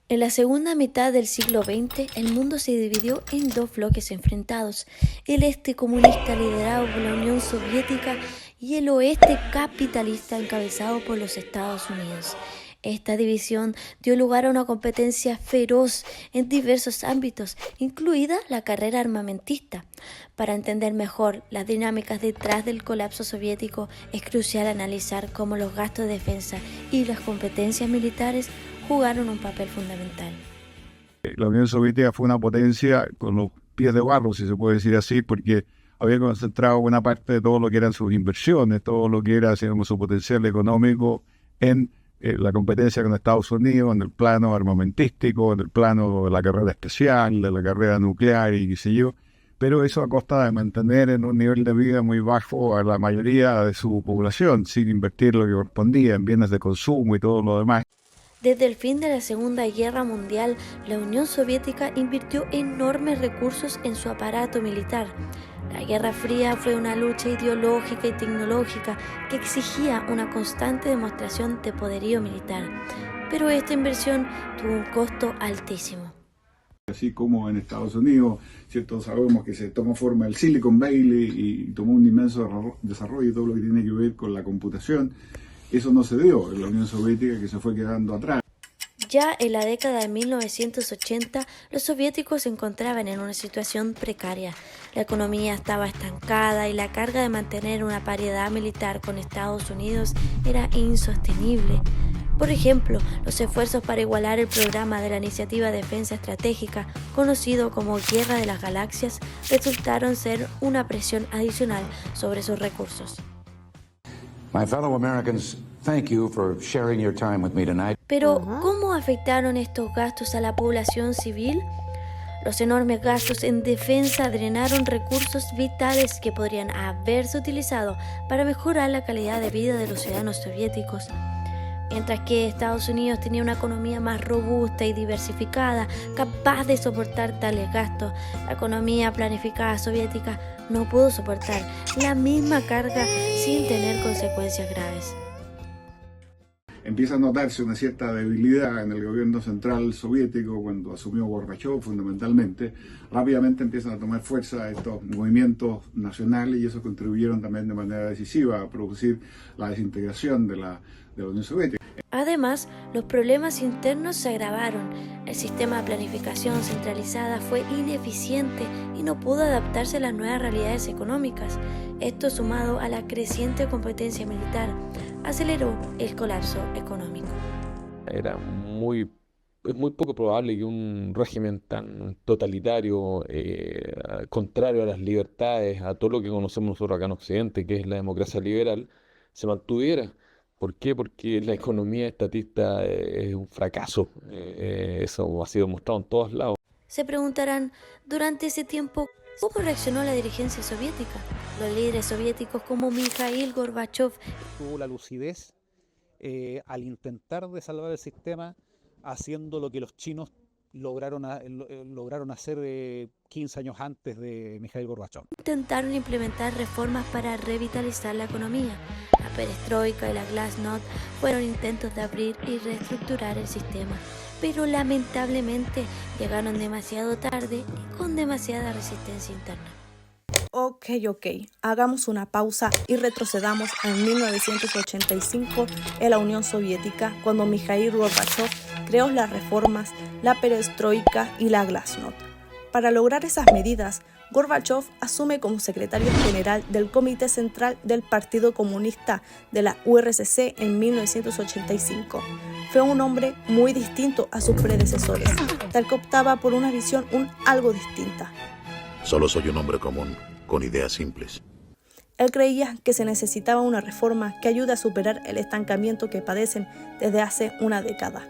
En la segunda mitad del siglo XX, el mundo se dividió en dos bloques enfrentados: el este comunista liderado por la Unión Soviética y el oeste capitalista encabezado por los Estados Unidos. Esta división dio lugar a una competencia feroz en diversos ámbitos, incluida la carrera armamentista. Para entender mejor las dinámicas detrás del colapso soviético, es crucial analizar cómo los gastos de defensa y las competencias militares jugaron un papel fundamental. La Unión Soviética fue una potencia con los pies de barro, si se puede decir así, porque había concentrado buena parte de todo lo que eran sus inversiones, todo lo que era, digamos, su potencial económico en la competencia con Estados Unidos, en el plano armamentístico, en el plano de la carrera espacial, de la carrera nuclear y qué sé yo, pero eso a costa de mantener en un nivel de vida muy bajo a la mayoría de su población, sin invertir lo que correspondía en bienes de consumo y todo lo demás. Desde el fin de la Segunda Guerra Mundial, la Unión Soviética invirtió enormes recursos en su aparato militar. La Guerra Fría fue una lucha ideológica y tecnológica que exigía una constante demostración de poderío militar, pero esta inversión tuvo un costo altísimo. Así como en Estados Unidos, ¿cierto? Sabemos que se tomó forma el Silicon Valley y tomó un inmenso desarrollo y todo lo que tiene que ver con la computación. Eso no se dio en la Unión Soviética, que se fue quedando atrás. Ya en la década de 1980, los soviéticos se encontraban en una situación precaria. La economía estaba estancada y la carga de mantener una paridad militar con Estados Unidos era insostenible. Por ejemplo, los esfuerzos para igualar el programa de la Iniciativa de Defensa Estratégica, conocido como Guerra de las Galaxias, resultaron ser una presión adicional sobre sus recursos. My fellow Americans, thank you for sharing your time with me tonight. Pero, ¿cómo afectaron estos gastos a la población civil? Los enormes gastos en defensa drenaron recursos vitales que podrían haberse utilizado para mejorar la calidad de vida de los ciudadanos soviéticos. Mientras que Estados Unidos tenía una economía más robusta y diversificada, capaz de soportar tales gastos, la economía planificada soviética no pudo soportar la misma carga sin tener consecuencias graves. Empieza a notarse una cierta debilidad en el gobierno central soviético cuando asumió Gorbachev fundamentalmente. Rápidamente empiezan a tomar fuerza estos movimientos nacionales y eso contribuyeron también de manera decisiva a producir la desintegración de la Unión Soviética. Además, los problemas internos se agravaron. El sistema de planificación centralizada fue ineficiente y no pudo adaptarse a las nuevas realidades económicas. Esto, sumado a la creciente competencia militar, aceleró el colapso económico. Es muy poco probable que un régimen tan totalitario, contrario a las libertades, a todo lo que conocemos nosotros acá en Occidente, que es la democracia liberal, se mantuviera. ¿Por qué? Porque la economía estatista es un fracaso. Eso ha sido mostrado en todos lados. Se preguntarán, durante ese tiempo, ¿cómo reaccionó la dirigencia soviética? Los líderes soviéticos como Mikhail Gorbachev tuvo la lucidez al intentar de salvar el sistema, haciendo lo que los chinos lograron hacer 15 años antes de Mikhail Gorbachev. intentaron implementar reformas para revitalizar la economía. La perestroika y la glasnost fueron intentos de abrir y reestructurar el sistema, pero lamentablemente llegaron demasiado tarde y con demasiada resistencia interna. Ok, hagamos una pausa y retrocedamos en 1985 en la Unión Soviética, cuando Mikhail Gorbachev creó las reformas, la perestroika y la glasnost. Para lograr esas medidas, Gorbachev asume como secretario general del Comité Central del Partido Comunista de la URSS en 1985. Fue un hombre muy distinto a sus predecesores, tal que optaba por una visión algo distinta. Solo soy un hombre común, con ideas simples. Él creía que se necesitaba una reforma que ayude a superar el estancamiento que padecen desde hace una década.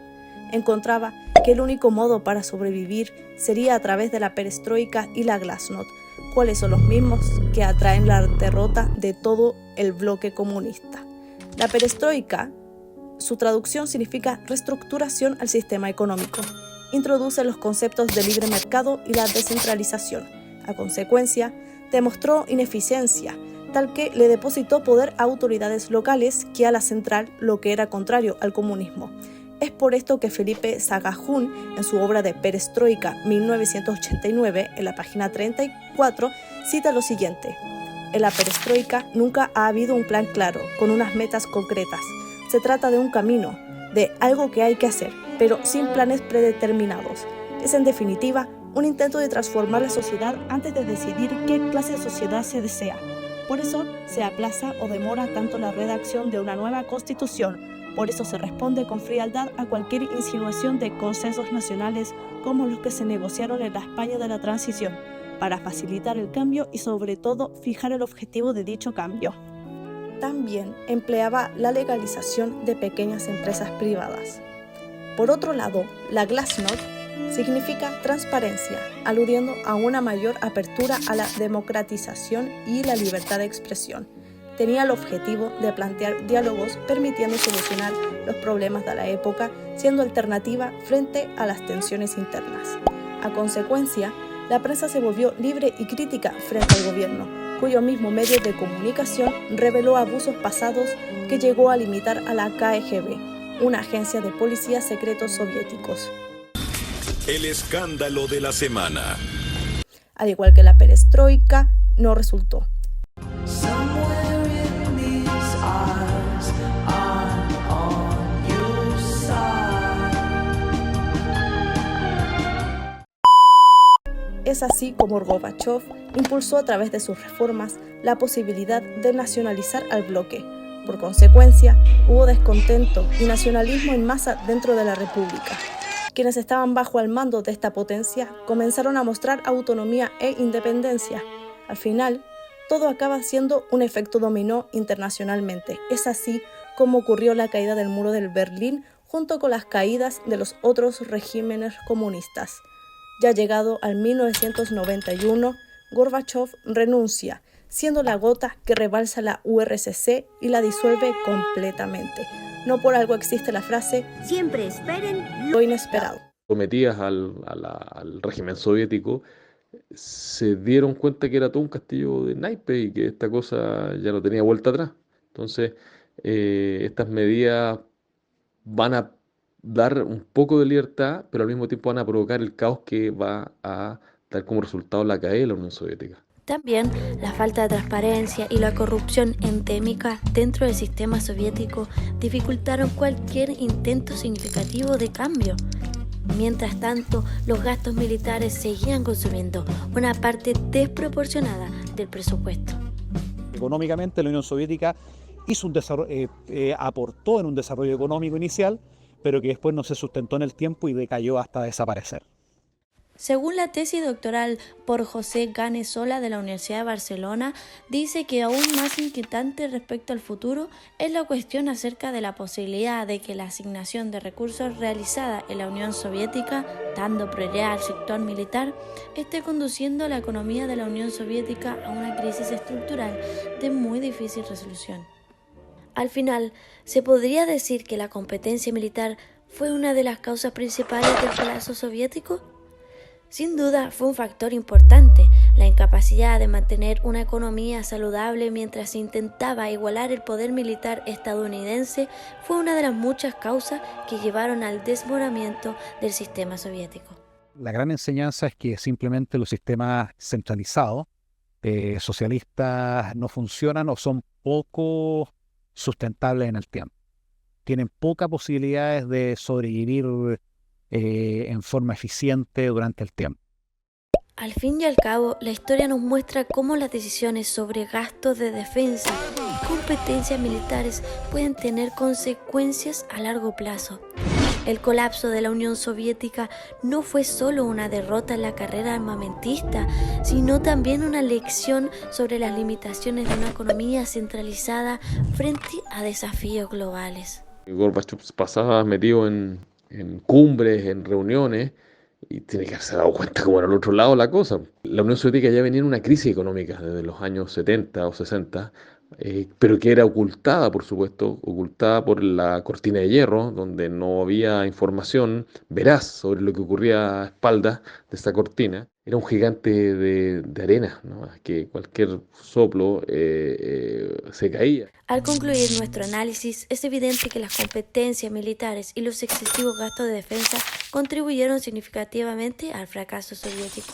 Encontraba que el único modo para sobrevivir sería a través de la perestroika y la glasnost, cuáles son los mismos que atraen la derrota de todo el bloque comunista. La perestroika, su traducción significa reestructuración al sistema económico. Introduce los conceptos de libre mercado y la descentralización. A consecuencia, demostró ineficiencia, tal que le depositó poder a autoridades locales que a la central, lo que era contrario al comunismo. Es por esto que Felipe Sagajún, en su obra de Perestroika 1989, en la página 34, cita lo siguiente: en la perestroika nunca ha habido un plan claro, con unas metas concretas. Se trata de un camino, de algo que hay que hacer, pero sin planes predeterminados. Es en definitiva un intento de transformar la sociedad antes de decidir qué clase de sociedad se desea. Por eso se aplaza o demora tanto la redacción de una nueva constitución. Por eso se responde con frialdad a cualquier insinuación de consensos nacionales como los que se negociaron en la España de la transición, para facilitar el cambio y sobre todo fijar el objetivo de dicho cambio. También empleaba la legalización de pequeñas empresas privadas. Por otro lado, la glasnost significa transparencia, aludiendo a una mayor apertura a la democratización y la libertad de expresión. Tenía el objetivo de plantear diálogos permitiendo solucionar los problemas de la época, siendo alternativa frente a las tensiones internas. A consecuencia, la prensa se volvió libre y crítica frente al gobierno, cuyo mismo medio de comunicación reveló abusos pasados que llegó a limitar a la KGB, una agencia de policías secretos soviéticos. El escándalo de la semana. Al igual que la perestroika, no resultó. Es así como Gorbachov impulsó a través de sus reformas la posibilidad de nacionalizar al bloque. Por consecuencia, hubo descontento y nacionalismo en masa dentro de la República. Quienes estaban bajo el mando de esta potencia comenzaron a mostrar autonomía e independencia. Al final, todo acaba siendo un efecto dominó internacionalmente. Es así como ocurrió la caída del muro de Berlín junto con las caídas de los otros regímenes comunistas. Ya llegado al 1991, Gorbachov renuncia, siendo la gota que rebalsa la URSS y la disuelve completamente. No por algo existe la frase «siempre esperen lo inesperado». Sometidas al régimen soviético, se dieron cuenta que era todo un castillo de naipes y que esta cosa ya no tenía vuelta atrás. Entonces, estas medidas van a dar un poco de libertad, pero al mismo tiempo van a provocar el caos que va a dar como resultado la caída de la Unión Soviética. También la falta de transparencia y la corrupción endémica dentro del sistema soviético dificultaron cualquier intento significativo de cambio. Mientras tanto, los gastos militares seguían consumiendo una parte desproporcionada del presupuesto. Económicamente, la Unión Soviética hizo un aportó en un desarrollo económico inicial, pero que después no se sustentó en el tiempo y decayó hasta desaparecer. Según la tesis doctoral por José Gane Sola de la Universidad de Barcelona, dice que aún más inquietante respecto al futuro es la cuestión acerca de la posibilidad de que la asignación de recursos realizada en la Unión Soviética, dando prioridad al sector militar, esté conduciendo a la economía de la Unión Soviética a una crisis estructural de muy difícil resolución. Al final, se podría decir que la competencia militar fue una de las causas principales del colapso soviético. Sin duda fue un factor importante. La incapacidad de mantener una economía saludable mientras se intentaba igualar el poder militar estadounidense fue una de las muchas causas que llevaron al desmoronamiento del sistema soviético. La gran enseñanza es que simplemente los sistemas centralizados socialistas no funcionan o son poco sustentables en el tiempo. Tienen pocas posibilidades de sobrevivir en forma eficiente durante el tiempo. Al fin y al cabo, la historia nos muestra cómo las decisiones sobre gastos de defensa y competencias militares pueden tener consecuencias a largo plazo. El colapso de la Unión Soviética no fue solo una derrota en la carrera armamentista, sino también una lección sobre las limitaciones de una economía centralizada frente a desafíos globales. Gorbachev pasaba metido en cumbres, en reuniones, y tiene que haberse dado cuenta cómo era al otro lado la cosa. La Unión Soviética ya venía en una crisis económica desde los años 70 o 60, pero que era ocultada, por supuesto, ocultada por la cortina de hierro, donde no había información veraz sobre lo que ocurría a espaldas de esa cortina. Era un gigante de arena, ¿no? Que cualquier soplo se caía. Al concluir nuestro análisis, es evidente que las competencias militares y los excesivos gastos de defensa contribuyeron significativamente al fracaso soviético.